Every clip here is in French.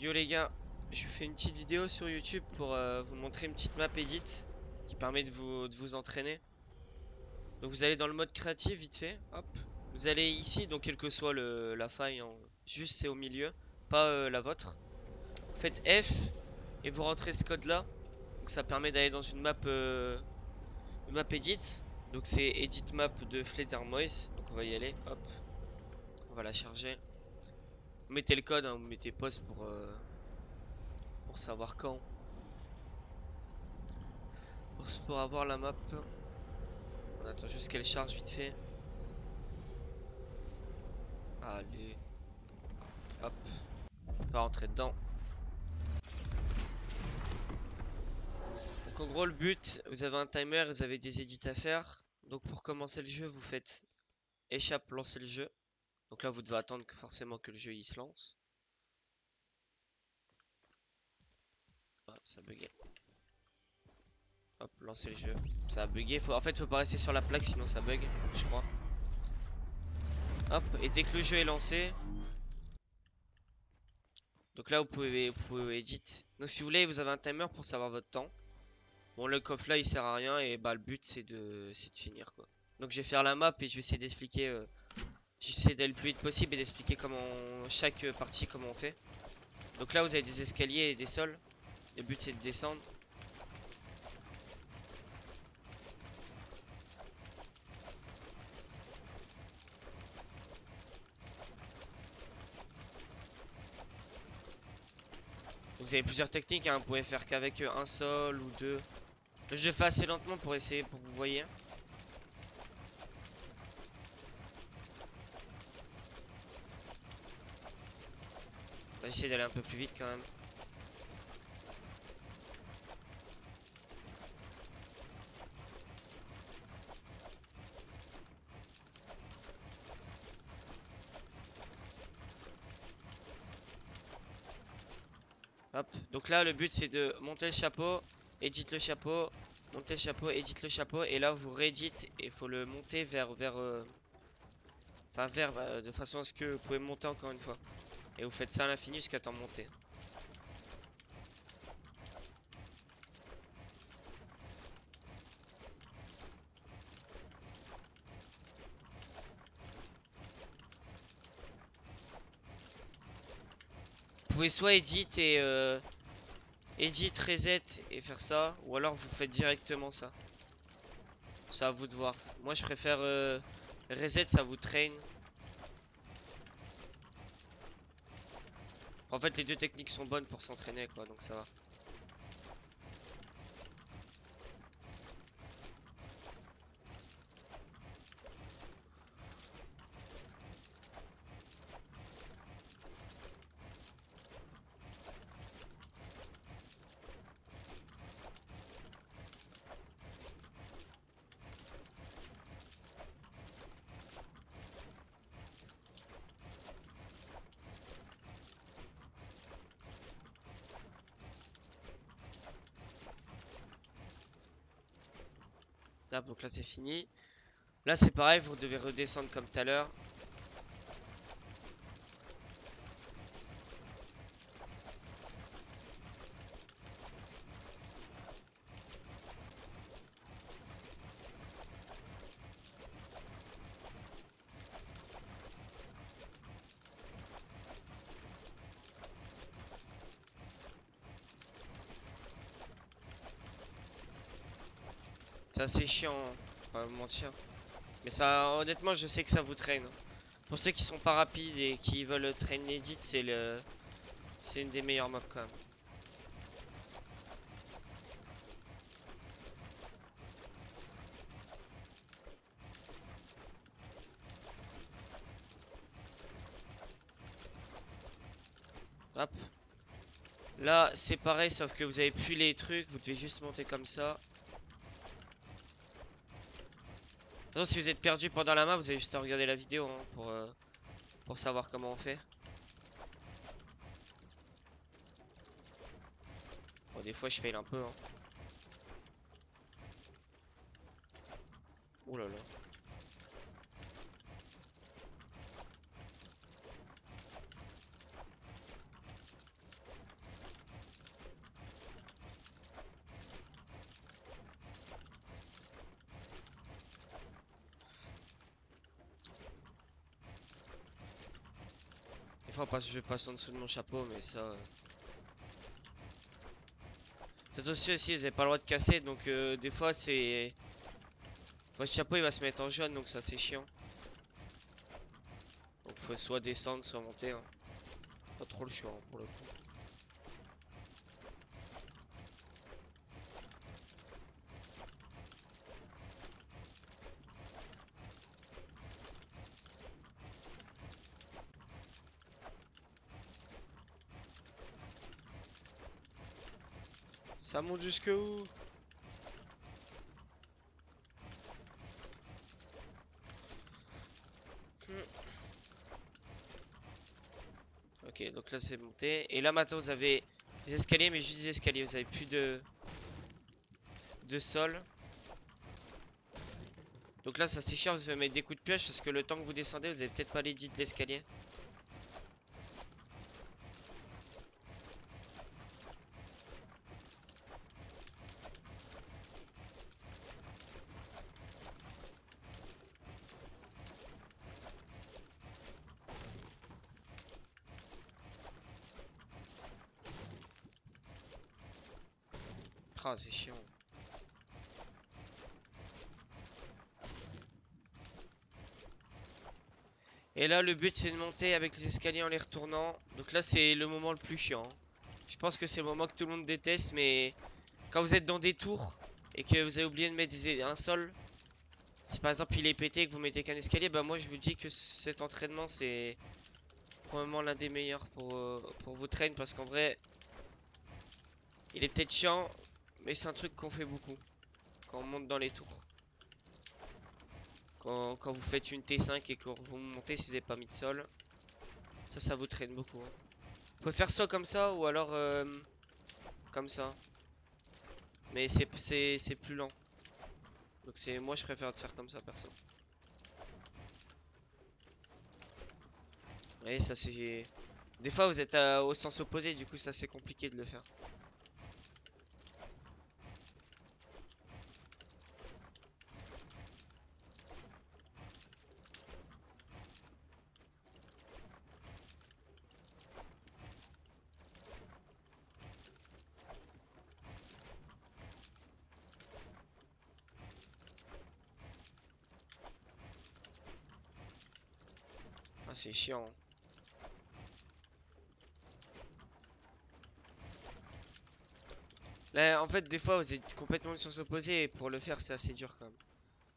Yo les gars, je vous fais une petite vidéo sur YouTube pour vous montrer une petite map edit qui permet de vous entraîner. Donc vous allez dans le mode créatif vite fait, hop. Vous allez ici, donc quelle que soit la faille, hein, juste c'est au milieu, pas la vôtre. Faites F et vous rentrez ce code là. Donc ça permet d'aller dans une map edit. Donc c'est edit map de Fledermaus. Donc on va y aller, hop. On va la charger. Vous mettez le code, hein, vous mettez pause pour savoir quand. Pour avoir la map. On attend juste qu'elle charge vite fait. Allez, hop, on va rentrer dedans. Donc en gros le but, vous avez un timer, vous avez des edits à faire. Donc pour commencer le jeu, vous faites échappe, lancer le jeu. Donc là vous devez attendre forcément que le jeu il se lance. Ah, ça a bugué. Hop, lancer le jeu. Ça a bugué. En fait, faut pas rester sur la plaque sinon ça bug, je crois. Hop, et dès que le jeu est lancé, donc là vous pouvez edit. Donc si vous voulez, vous avez un timer pour savoir votre temps. Bon, le coffre là il sert à rien et bah le but c'est de finir quoi. Donc je vais faire la map et je vais essayer d'expliquer. J'essaie d'aller le plus vite possible et d'expliquer comment chaque partie comment on fait. Donc là vous avez des escaliers et des sols. Le but c'est de descendre. Donc vous avez plusieurs techniques, hein. Vous pouvez faire qu'avec un sol ou deux. Je le fais assez lentement pour essayer pour que vous voyez. On va essayer d'aller un peu plus vite quand même. Hop. Donc là le but c'est de monter le chapeau, edit le chapeau, monter le chapeau, edit le chapeau et là vous réédite et il faut le monter vers de façon à ce que vous pouvez monter encore une fois. Et vous faites ça à l'infini jusqu'à temps monter. Vous pouvez soit edit, reset et faire ça, ou alors vous faites directement ça. C'est à vous de voir. Moi je préfère reset, ça vous traîne. En fait les deux techniques sont bonnes pour s'entraîner quoi, donc ça va. Là, donc là c'est fini. Là c'est pareil, vous devez redescendre comme tout à l'heure. C'est assez chiant, hein, pas vous mentir. Mais ça, honnêtement, je sais que ça vous traîne. Pour ceux qui sont pas rapides et qui veulent traîner edit, c'est une des meilleures maps quand même. Hop. Là, c'est pareil, sauf que vous avez plus les trucs, vous devez juste monter comme ça. Non, si vous êtes perdu pendant la map, vous avez juste à regarder la vidéo hein, pour savoir comment on fait. Bon, des fois, je fail un peu. Hein. Ouh là là. Enfin, je vais passer en dessous de mon chapeau, mais ça. Peut-être aussi, vous avez pas le droit de casser, donc des fois, c'est. Votre chapeau il va se mettre en jaune, donc ça c'est chiant. Donc faut soit descendre, soit monter, hein. Pas trop le choix hein, pour le coup. Ça monte jusque où? Ok, donc là c'est monté. Et là maintenant vous avez des escaliers, mais juste des escaliers. Vous avez plus de sol. Donc là ça c'est chiant, vous allez mettre des coups de pioche parce que le temps que vous descendez, vous avez peut-être pas l'édit de l'escalier. Ah, c'est chiant. Et là le but c'est de monter avec les escaliers en les retournant. Donc là c'est le moment le plus chiant, hein. Je pense que c'est le moment que tout le monde déteste, mais quand vous êtes dans des tours et que vous avez oublié de mettre un sol, si par exemple il est pété et que vous mettez qu'un escalier, bah moi je vous dis que cet entraînement c'est probablement l'un des meilleurs pour vos trains parce qu'en vrai il est peut-être chiant, mais c'est un truc qu'on fait beaucoup quand on monte dans les tours. Quand vous faites une T5 et que vous montez si vous n'avez pas mis de sol, ça vous traîne beaucoup, hein. Vous pouvez faire soit comme ça ou alors comme ça, mais c'est plus lent. Donc moi je préfère de faire comme ça perso. Oui, ça c'est. Des fois vous êtes au sens opposé, du coup ça c'est compliqué de le faire. Ah c'est chiant, hein. Là en fait des fois vous êtes complètement au sens opposé et pour le faire c'est assez dur quand même.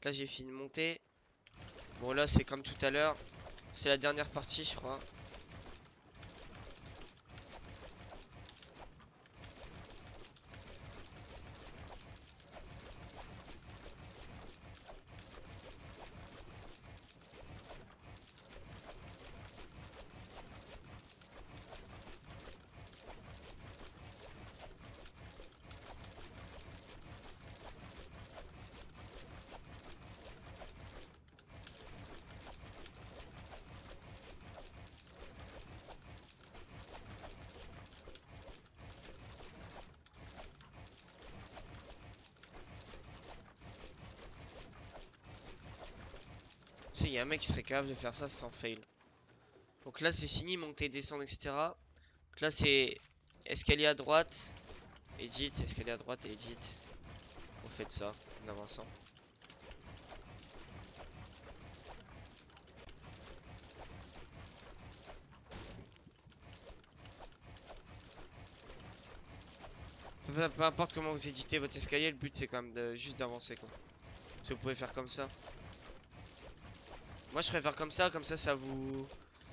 Là j'ai fini de monter. Bon là c'est comme tout à l'heure. C'est la dernière partie je crois. Tu sais, il y a un mec qui serait capable de faire ça sans fail. Donc là c'est fini, monter, descendre, etc. Donc là c'est escalier à droite, edit, escalier à droite et edit. Vous faites ça en avançant. Peu importe comment vous éditez votre escalier, le but c'est quand même juste d'avancer quoi. Si vous pouvez faire comme ça. Moi je préfère comme ça vous.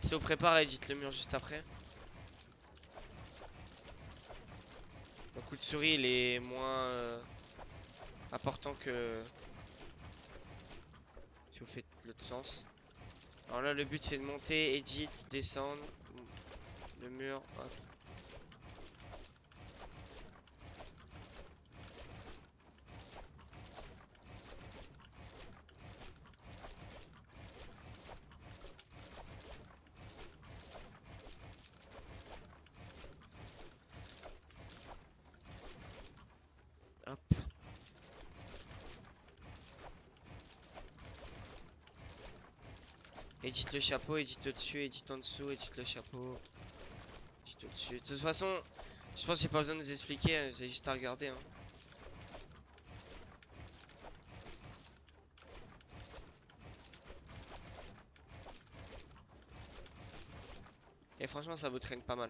Ça vous prépare à éditer le mur juste après. Le coup de souris il est moins important que si vous faites l'autre sens. Alors là le but c'est de monter, edit, descendre. Le mur, hop. Hop. Édite le chapeau, édite au-dessus, édite en dessous, édite le chapeau, édite au-dessus. De toute façon, je pense que j'ai pas besoin de vous expliquer, hein, vous avez juste à regarder. Hein. Et franchement, ça vous traîne pas mal.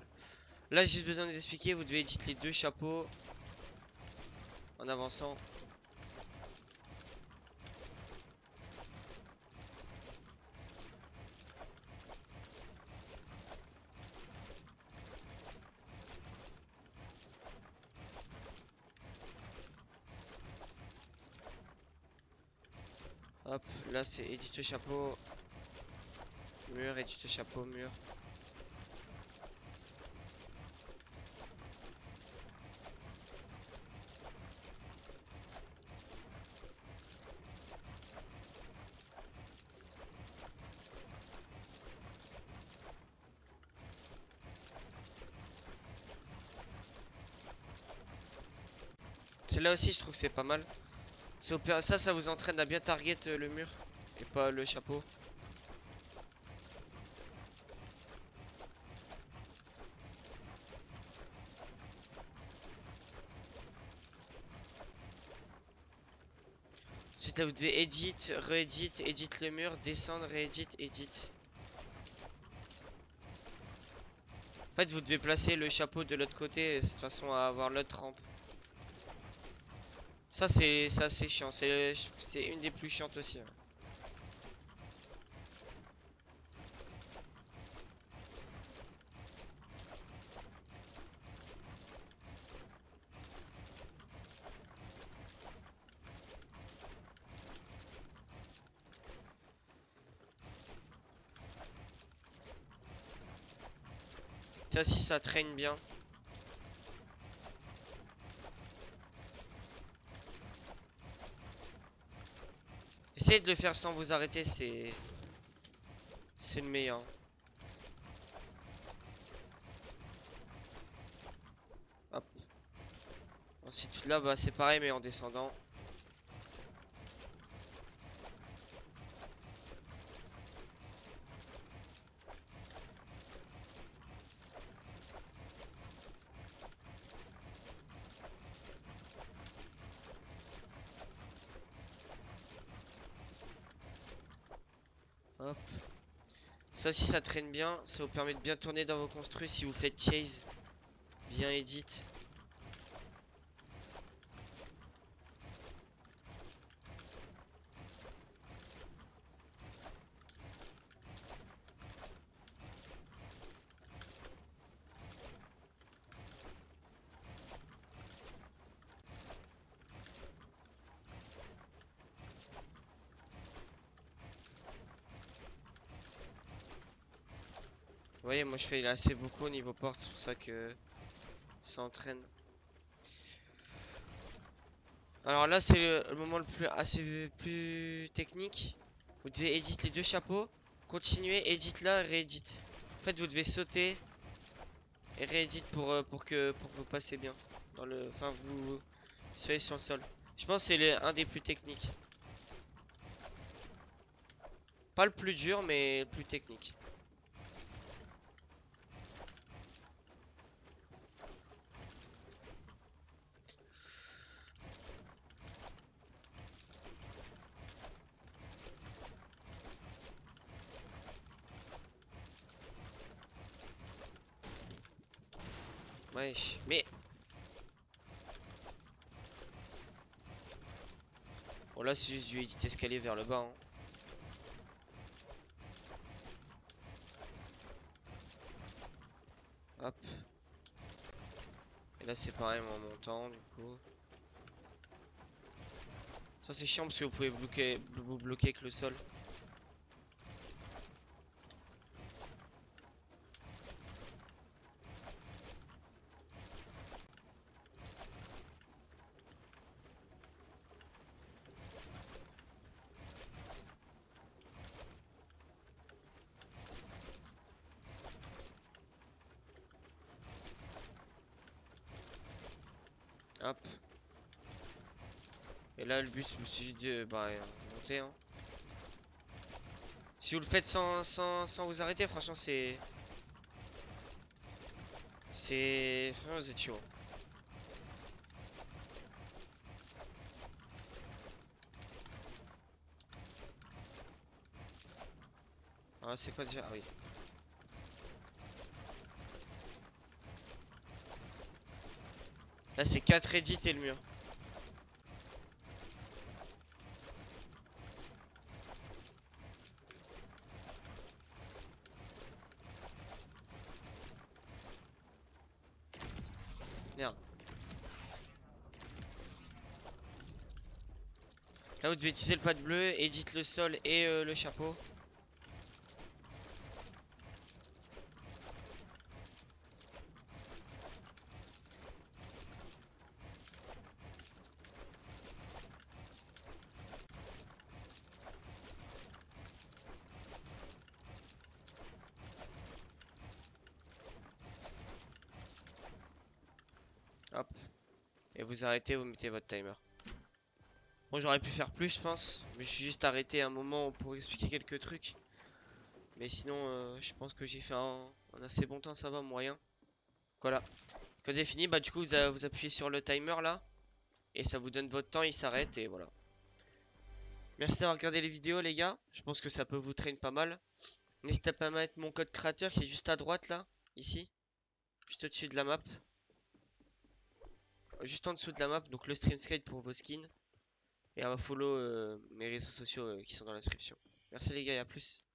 Là, j'ai juste besoin de vous expliquer, vous devez éditer les deux chapeaux en avançant. Hop, là c'est édite le chapeau, mur, édite le chapeau, mur. Celle-là aussi, je trouve que c'est pas mal. Ça vous entraîne à bien target le mur et pas le chapeau. Ensuite là vous devez edit, re-edit, edit le mur, descendre, re-edit, edit. En fait vous devez placer le chapeau de l'autre côté de façon à avoir l'autre rampe. Ça c'est assez chiant, c'est une des plus chiantes aussi. Hein. Ça si ça traîne bien. Essayez de le faire sans vous arrêter, c'est le meilleur. Hop. Ensuite là bah c'est pareil mais en descendant. Hop. Ça si ça traîne bien, ça vous permet de bien tourner dans vos construits si vous faites chase. Bien edit. Vous voyez, moi je fais assez beaucoup au niveau porte, c'est pour ça que ça entraîne. Alors là, c'est le moment le plus technique. Vous devez éditer les deux chapeaux, continuer, edit là, réédit. En fait, vous devez sauter et réédit pour que vous passez bien dans le, enfin vous soyez sur le sol. Je pense que c'est un des plus techniques. Pas le plus dur, mais le plus technique. Wesh, mais bon là c'est juste du edit escalier vers le bas. Hein. Hop. Et là c'est pareil en montant du coup. Ça c'est chiant parce que vous pouvez vous bloquer avec le sol. Hop. Et là le but c'est juste de monter. Hein. Si vous le faites sans vous arrêter, franchement, franchement, vous êtes chaud. Ah, c'est quoi déjà? Ah oui. Là, c'est 4 edits et le mur. Merde. Là, vous devez utiliser le pad bleu, edit le sol et le chapeau. Hop. Et vous arrêtez, vous mettez votre timer. Bon, j'aurais pu faire plus, je pense. Mais je suis juste arrêté un moment pour expliquer quelques trucs. Mais sinon, je pense que j'ai fait un assez bon temps, ça va, moyen. Voilà. Quand vous avez fini, bah du coup, vous appuyez sur le timer là. Et ça vous donne votre temps, il s'arrête et voilà. Merci d'avoir regardé les vidéos, les gars. Je pense que ça peut vous traîner pas mal. N'hésitez pas à mettre mon code créateur qui est juste à droite là, ici. Juste au-dessus de la map. Juste en dessous de la map, donc le StreamScade pour vos skins. Et à follow mes réseaux sociaux qui sont dans la description. Merci les gars et à plus.